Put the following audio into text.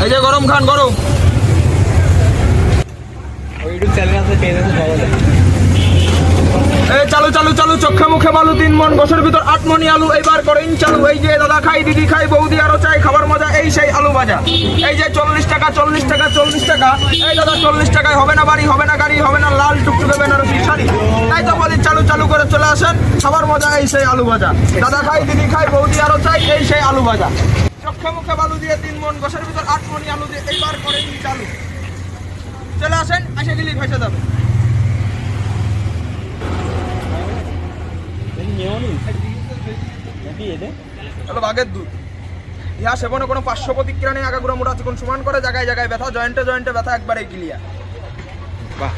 এই যে গরম খান গরম। এই চালু চালু চালু, চোখে মুখে বালু 3 মন, গোছের ভিতর 8 মনি আলু, এইবার করেন চালু। এই যে দাদা খাই, দিদি খাই, বৌদি আরো চাই, খাবার মজা এই সেই আলু ভাজা। এই যে 40 টাকা 40 টাকা 40 টাকা। এই দাদা 40 টাকায় হবে না বাড়ি, হবে না গাড়ি, হবে না লাল টুকটুকে বেনারসি শাড়ি। তাই তো বলি চালু চালু করে চলে আসেন, খাবার মজা এই সেই আলু ভাজা। দাদা খাই, দিদি খাই, বৌদি আরো চাই, এই সেই আলু ভাজা। চোখে মুখে বালু দিয়ে 3 মন, গোছের ভিতর 8 মনি আলু দিয়ে এইবার করেন চালু। চলে আসেন, এসে গেলি ভেসে যাবে। হলো বাঘের দুধ। ইহা সেবনে কোনো পার্শ্ব প্রতিক্রিয়া নেই, আগাগুড়া মোটা চিকন সমান করে, জায়গায় জায়গায় ব্যথা, জয়েন্টে জয়েন্টে ব্যথা, একবারে ক্লিয়ার। বাহ